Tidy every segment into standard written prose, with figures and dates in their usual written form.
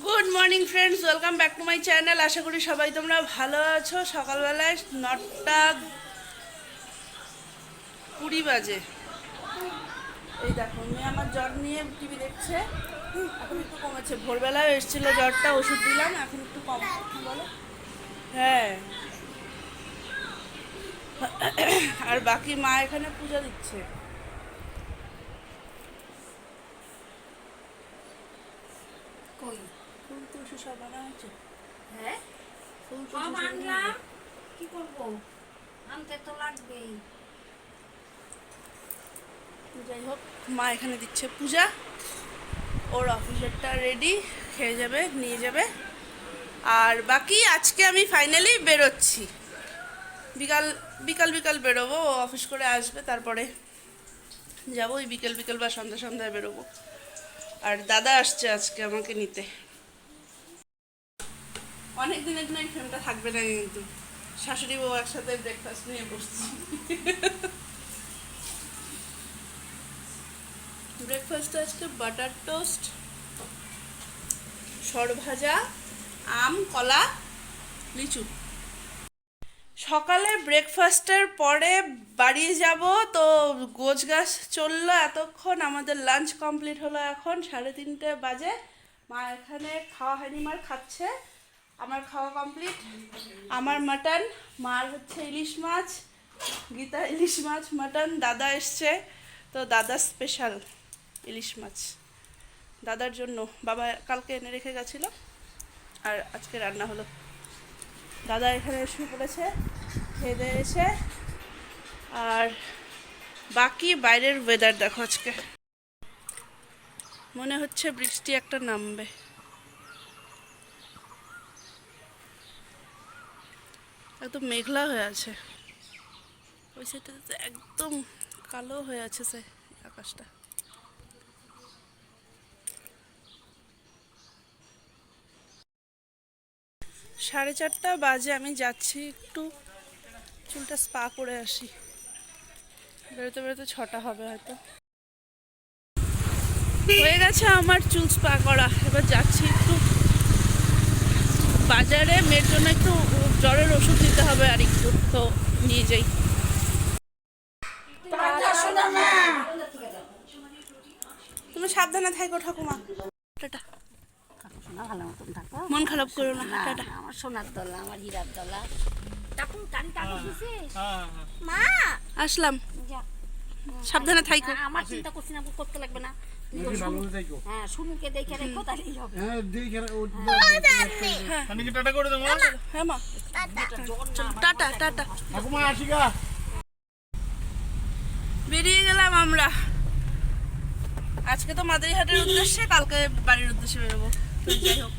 Good morning friends, welcome back to my channel. আশা করি সবাই তোমরা ভালো আছো। সকালবেলায় 9:20 বাজে। এই দেখো, মেয়ে আমার জ্বর নিয়ে টিভি দেখছে। এখন একটু কমেছে। ভোরবেলায় এসেছিলো জ্বরটা, ওষুধ দিলাম, এখন একটু কম। কি বলো? হ্যাঁ। আর বাকি মা এখানে পূজা দিচ্ছে। কই? ফুল তুলসী সব আনা হয়েছে। হ্যাঁ, ফুল সব তুলসী সব আনা আনলাম। হয়েছে। কি করব? আনতে তো লাগবেই। যাই হোক, মা এখানে দিচ্ছে পূজা। ওর অফিসেরটা রেডি, খেয়ে যাবে, নিয়ে যাবে। আর বাকি আজকে আমি ফাইনালি বেরোচ্ছি। বিকাল বিকাল বিকাল বেরোবো। ও অফিস করে আসবে, তারপরে যাবো। ওই বিকেল বিকেল বা সন্ধ্যা সন্ধ্যায় বেরোবো। আর দাদা আসছে আজকে আমাকে নিতে। অনেক দিনের জন্য এই ফ্রেমটা থাকবে না কিন্তু। শাশুড়ি বউ একসাথে ব্রেকফাস্ট নিয়ে বসছি। ব্রেকফাস্টে আজকে বাটার টোস্ট, সরভাজা, আম, কলা, লিচু। সকালে ব্রেকফাস্টের পরে বাড়ি যাব, তো গোছগাছ চললো এতক্ষণ। আমাদের লাঞ্চ কমপ্লিট হলো, এখন 3:30 বাজে। মা এখানে খাওয়া হয়নি, মার খাচ্ছে। আমার খাওয়া কমপ্লিট। আমার মাটন, মার হচ্ছে ইলিশ মাছ, গীতা ইলিশ মাছ মাটন। দাদা এসছে, তো দাদা স্পেশাল ইলিশ মাছ দাদার জন্য। বাবা কালকে এনে রেখে গেছিলো, আর আজকে রান্না হলো। দাদা এখানে শুয়ে পড়েছে খেয়ে দিয়ে এসে। আর বাকি বাইরের ওয়েদার দেখো, আজকে মনে হচ্ছে বৃষ্টি একটা নামবে। একদম মেঘলা হয়ে আছে। ওই সাইডটাতে একদম কালো হয়ে আছে সে আকাশটা। সাড়ে 4টা বাজে। আমি যাচ্ছি একটু চুলটা স্পা করে আসি। বেরোতে বেরোতে 6টা হবে হয়তো। হয়ে গেছে আমার চুল স্পা করা। এবার যাচ্ছি একটু বাজারে, মেয়ের জন্য একটু জ্বরের ওষুধ দিতে হবে, আর একটু তো নিয়ে যাই। তুমি সাবধানে থাকো ঠাকুমা। টাটা। শোনা ভালো মতন থাকো। মন খারাপ করো না। না, টাটা। আমার সোনার দলা, আমার হীরার দলা। টাকু টানি টাকা দিছিস? মা, আসলাম, যা। সাবধানে থাকো। আমার চিন্তা করছি না, করতে লাগবে না। হ্যাঁ, শুনুকে দেখে রেখো, তাহলেই হবে। হ্যাঁ মা, টাটা টাটা। বেরিয়ে গেলাম আমরা। আজকে তো মাদারিহাটের উদ্দেশ্যে, কালকে বাড়ির উদ্দেশ্যে বেরোবো। তো যাই হোক,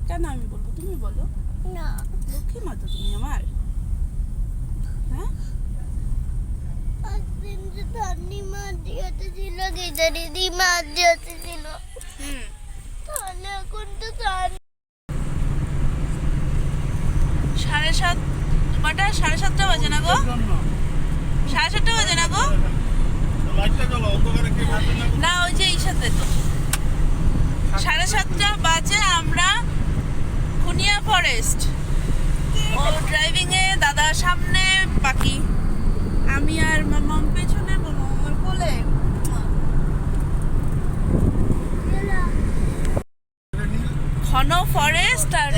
কেন আমি বলবো? তুমি বলো না, লক্ষ্মী মা তো তুমি আমার। হ্যাঁ, একদিন যে ধানি মাছ দিতে ছিল, গিজা দিদি মাছ দিতে ছিল, হুম। তাহলে এখন তো ধান 7:30 কটা? 7:30 বাজে না গো? 7:30 বাজে না গো? না, ওই যে এই সাথে তো 7:30 বাজে। আমরা খুনিয়া ফরেস্ট। ও ড্রাইভিং এ, দাদা সামনে, বাকি আমি আর মামাম পেছনে, মামার কোলে। ঘন ফরেস্ট। আর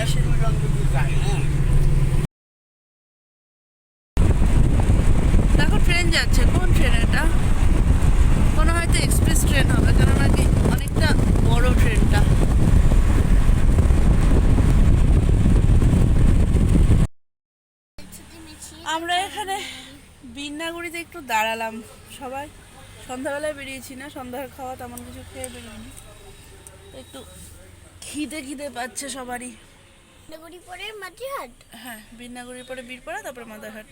দেখো ট্রেন যাচ্ছে। কোন ট্রেন এটা? কোনো হয়তো এক্সপ্রেস ট্রেন হবে, কেন নাকি অনেকটা বড় ট্রেনটা। আমরা এখানে বিন্নাগুড়িতে একটু দাঁড়ালাম সবাই। সন্ধ্যাবেলায় বেরিয়েছি না, সন্ধ্যার খাওয়া তেমন কিছু খেয়ে বেরিয়েছি। একটু খিদে খিদে পাচ্ছে সবারই। নগরী পরে মাটিহাট। হ্যাঁ, বিন্নাগুড়ির পরে বীরপাড়া, তারপরে মাদারহাট।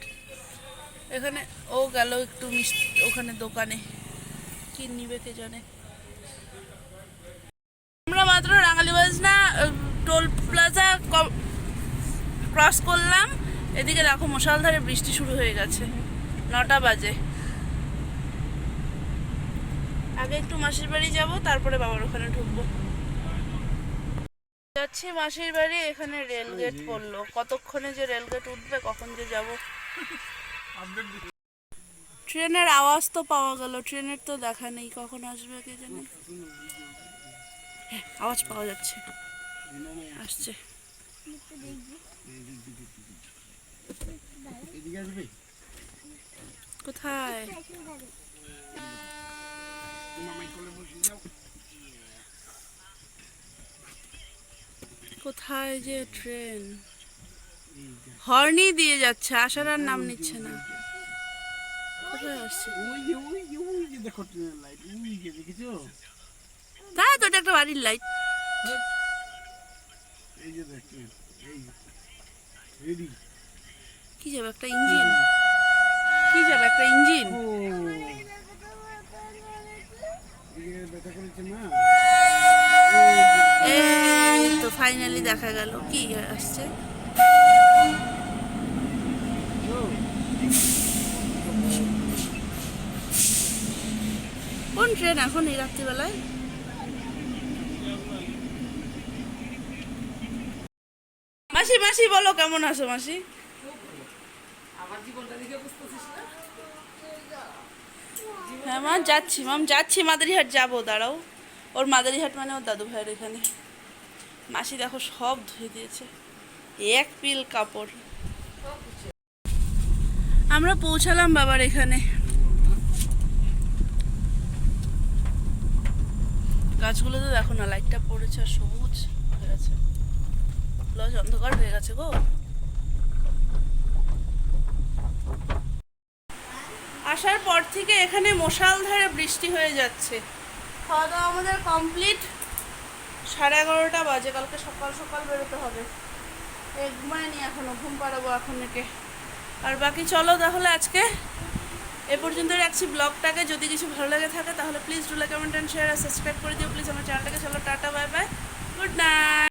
এখানে ও গেল একটু মিষ্টি ওখানে দোকানে, কি নিবে কে জানে। আমরা মাত্র রাঙালিবাজ না টোল প্লাজা ক্রস করলাম। এদিকে দেখো মুষলধারে বৃষ্টি শুরু হয়ে গেছে। 9টা বাজে। আগে একটু মাসির বাড়ি যাব, তারপরে বাবার ওখানে ঢুকবো। যাচ্ছি মাসির বাড়ি। এখানে রেলগেট পড়লো, কতক্ষণে যে রেলগেট উঠবে, কখন যে যাব। ট্রেনের আওয়াজ তো পাওয়া গেল, ট্রেনের তো দেখা নেই, কখন আসবে কে জানে। হ্যাঁ, আওয়াজ পাওয়া যাচ্ছে, আসছে। কোথায়? কোথায় যে ট্রেন? হর্নি দিয়ে যাচ্ছে, আসার আর নাম নিচ্ছে না। কোথায় আসছে? তাই তো, এটা একটা বাড়ির লাইট। কি যাবে একটা ইঞ্জিন, কি যাবে একটা ইঞ্জিন। এই তো ফাইনালি দেখা গেল কি আসছে। কোন ট্রেন এখন এই রাত্রিবেলায়? মাসি মাসি বলো, কেমন আছো মাসি? হ্যাঁ মা, যাচ্ছি মাম, যাচ্ছি মাদারিহাট যাবো, দাঁড়াও। ওর মাদারিহাট মানে ওর দাদু ভাইয়ের এখানে। মাসি দেখো সব ধুয়ে দিয়েছে, এক পিল কাপড়। আমরা পৌঁছালাম বাবার এখানে। গাছগুলোতে দেখো না, লাইটটা পড়েছে আর সবুজ হয়ে গেছে, লজ অন্ধকার হয়ে গেছে গো। আসার পর থেকে এখানে মশালধারে বৃষ্টি হয়ে যাচ্ছে। খাওয়া দাওয়া আমাদের কমপ্লিট, 11:30 বাজে। কালকে সকাল সকাল বেরোতে হবে। ঘুমায়নি এখনো, ঘুম পাড়াবো এখন একে। আর বাকি চলো তাহলে আজকে এ পর্যন্ত রাখছি ব্লগটাকে। যদি কিছু ভালো লাগে থাকে তাহলে please do like, comment and share আর সাবস্ক্রাইব করে দিও প্লিজ আমার চ্যানেলটাকে। চলো tata, bye bye, good night.